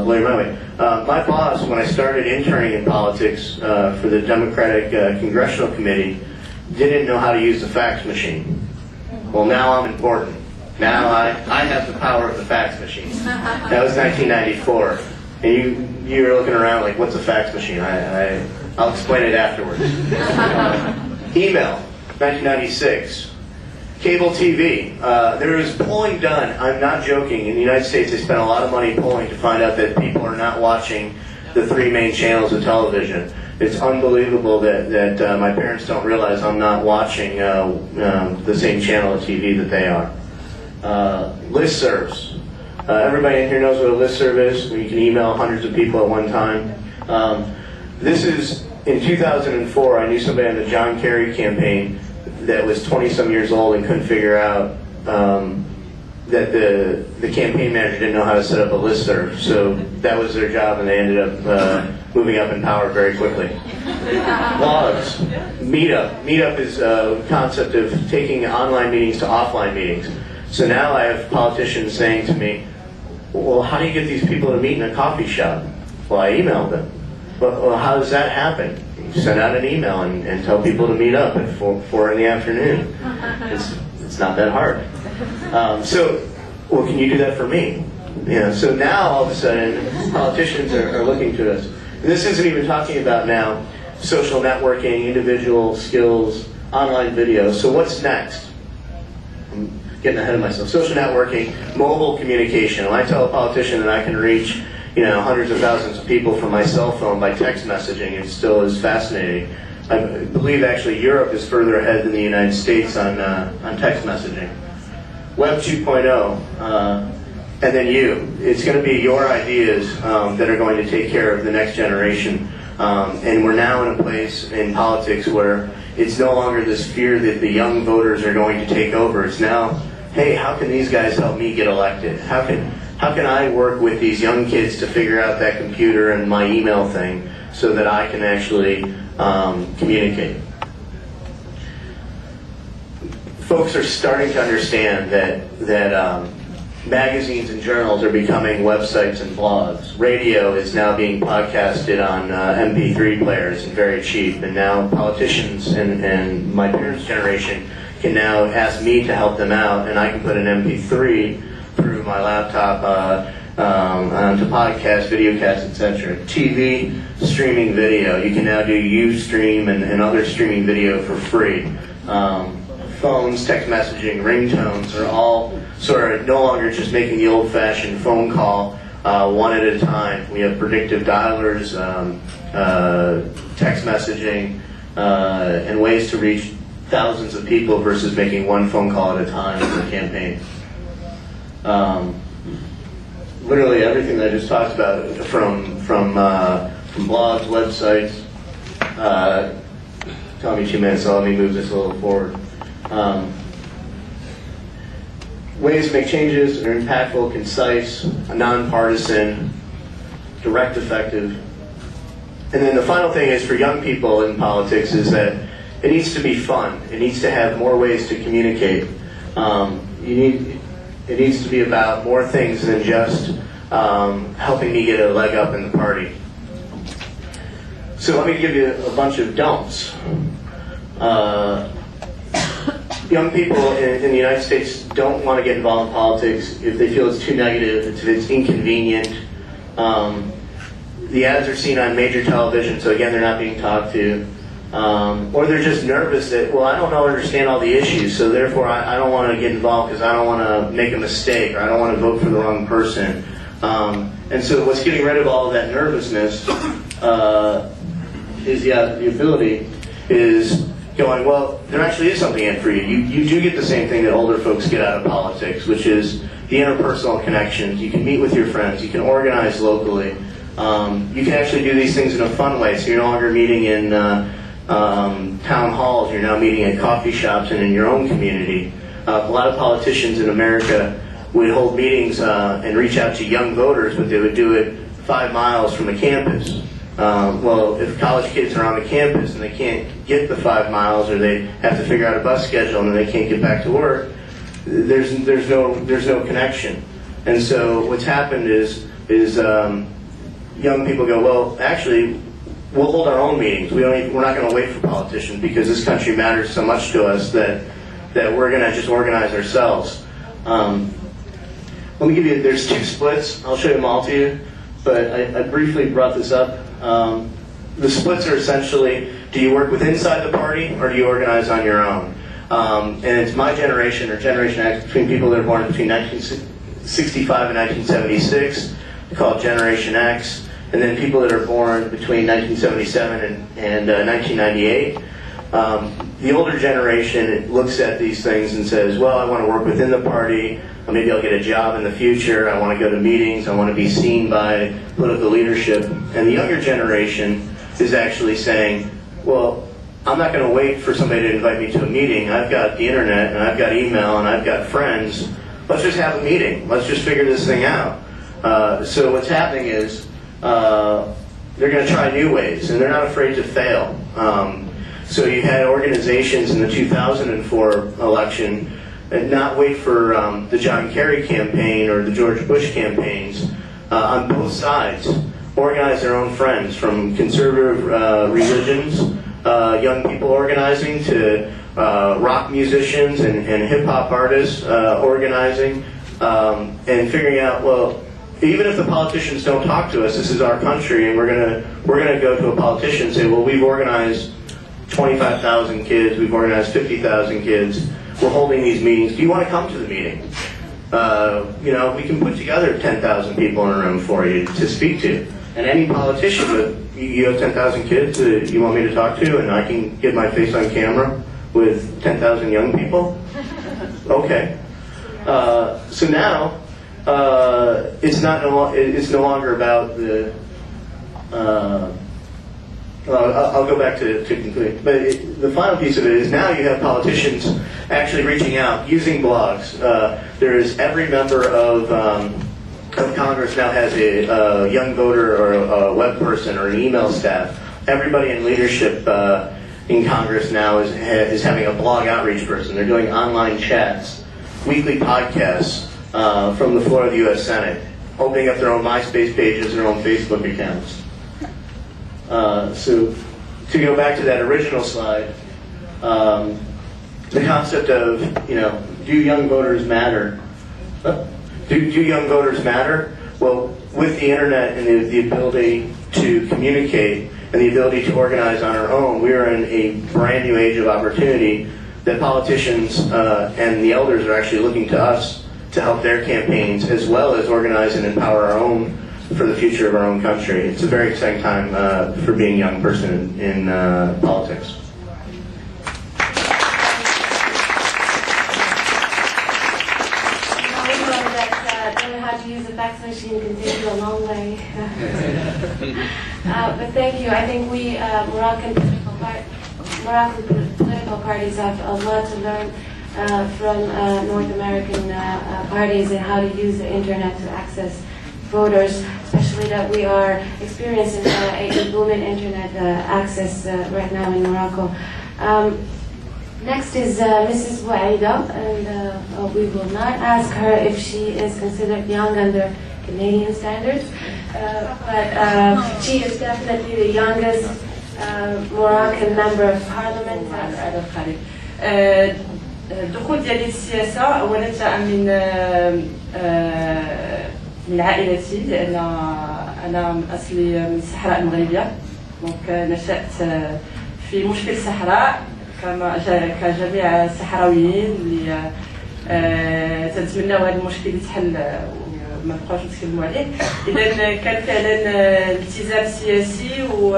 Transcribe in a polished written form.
blow your mind away. My boss, when I started interning in politics for the Democratic Congressional Committee, didn't know how to use the fax machine. Well, now I'm important. Now I have the power of the fax machine. That was 1994. And you were looking around like, what's a fax machine? I'll explain it afterwards. Email, 1996. Cable TV. There was polling done, I'm not joking, in the United States they spent a lot of money polling to find out that people are not watching the three main channels of television. It's unbelievable that my parents don't realize I'm not watching the same channel of TV that they are. Listservs. Everybody in here knows what a listserv is, where you can email hundreds of people at one time. This is, in 2004, I knew somebody on the John Kerry campaign that was 20-some years old and couldn't figure out that the campaign manager didn't know how to set up a listserv. So that was their job, and they ended up moving up in power very quickly. Blogs. Meetup. Meetup is a concept of taking online meetings to offline meetings. So now I have politicians saying to me, well, how do you get these people to meet in a coffee shop? Well, I emailed them. Well, how does that happen? You send out an email and tell people to meet up at 4 in the afternoon. It's not that hard. So, well, can you do that for me? So now, all of a sudden, politicians are looking to us. And this isn't even talking about now social networking, individual skills, online video. So what's next? I'm getting ahead of myself. Social networking, mobile communication. When I tell a politician that I can reach hundreds of thousands of people from my cell phone by text messaging, it still is fascinating. I believe actually Europe is further ahead than the United States on text messaging. Web 2.0, and then you. It's going to be your ideas that are going to take care of the next generation. And we're now in a place in politics where it's no longer this fear that the young voters are going to take over. It's now, hey, how can these guys help me get elected? How can I work with these young kids to figure out that computer and my email thing so that I can actually communicate? Folks are starting to understand that magazines and journals are becoming websites and blogs. Radio is now being podcasted on MP3 players and very cheap. And now politicians and my parents' generation can now ask me to help them out, and I can put an MP3 through my laptop onto podcasts, videocasts, etc. TV, streaming video. You can now do Ustream and other streaming video for free. Phones, text messaging, ringtones are all sort of no longer just making the old-fashioned phone call one at a time. We have predictive dialers, text messaging, and ways to reach thousands of people versus making one phone call at a time for a campaign. Literally everything that I just talked about, from blogs, websites. Tell me 2 minutes, so let me move this a little forward. Ways to make changes that are impactful, concise, nonpartisan, direct, effective. And then the final thing is for young people in politics is that it needs to be fun. It needs to have more ways to communicate. It needs to be about more things than just helping me get a leg up in the party. So let me give you a bunch of don'ts. Young people in the United States don't want to get involved in politics if they feel it's too negative, if it's inconvenient. The ads are seen on major television, so again, they're not being talked to. Or they're just nervous that, well, I don't understand all the issues, so therefore I don't want to get involved because I don't want to make a mistake, or I don't want to vote for the wrong person. And so what's getting rid of all of that nervousness is the ability is going, well, there actually is something in for you. You do get the same thing that older folks get out of politics, which is the interpersonal connections. You can meet with your friends. You can organize locally. You can actually do these things in a fun way, so you're no longer meeting in town halls. You're now meeting at coffee shops and in your own community. A lot of politicians in America would hold meetings and reach out to young voters, but they would do it 5 miles from the campus. Well, if college kids are on the campus and they can't get the 5 miles, or they have to figure out a bus schedule and they can't get back to work, there's no connection. And so what's happened is is young people go, well, actually, we'll hold our own meetings. We're not going to wait for politicians because this country matters so much to us that we're going to just organize ourselves. Let me give you, there's two splits. I'll show them all to you, but I briefly brought this up. The splits are essentially, do you work with inside the party or do you organize on your own? And it's my generation, or Generation X, between people that are born between 1965 and 1976, we call it Generation X, and then people that are born between 1977 and 1998. The older generation looks at these things and says, well, I want to work within the party, or maybe I'll get a job in the future, I want to go to meetings, I want to be seen by political leadership. And the younger generation is actually saying, well, I'm not going to wait for somebody to invite me to a meeting. I've got the internet, and I've got email, and I've got friends. Let's just have a meeting. Let's just figure this thing out. So what's happening is they're going to try new ways, and they're not afraid to fail. So you had organizations in the 2004 election and not wait for the John Kerry campaign or the George Bush campaigns on both sides. Organize their own friends, from conservative religions, young people organizing, to rock musicians and hip-hop artists organizing, and figuring out, well, even if the politicians don't talk to us, this is our country, and we're gonna go to a politician and say, well, we've organized 25,000 kids, we've organized 50,000 kids, we're holding these meetings, do you want to come to the meeting? You know, we can put together 10,000 people in a room for you to speak to. And any politician, but you have 10,000 kids that you want me to talk to, and I can get my face on camera with 10,000 young people? Okay. So now, it's no longer about the, I'll go back to conclude. But the final piece of it is now you have politicians actually reaching out, using blogs. There is every member of Congress now has a young voter or a web person or an email staff. Everybody in leadership in Congress now is having a blog outreach person. They're doing online chats, weekly podcasts from the floor of the U.S. Senate, opening up their own MySpace pages, their own Facebook accounts. So to go back to that original slide, the concept of, you know, do young voters matter? Do young voters matter? Well, with the internet and the ability to communicate and the ability to organize on our own, we are in a brand new age of opportunity that politicians and the elders are actually looking to us to help their campaigns, as well as organize and empower our own for the future of our own country. It's a very exciting time for being a young person in politics. To use a fax machine can take you a long way. But thank you. I think we Moroccan political parties have a lot to learn from North American parties and how to use the internet to access voters, especially that we are experiencing a booming internet access right now in Morocco. Next is Mrs. Bouaida, and we will not ask her if she is considered young under Canadian standards, but she is definitely the youngest Moroccan member of parliament. الدخول ديالي للسياسة أولا جاء من عائلتي، لأن أنا من أصلي من الصحراء المغربية، دونك نشأت في مشكل الصحراء كجميع الصحراويين اللي تنتمناو هذا المشكل يتحل وما نبقاوش نتكلموا عليه. إذا كان فعلا الالتزام السياسي و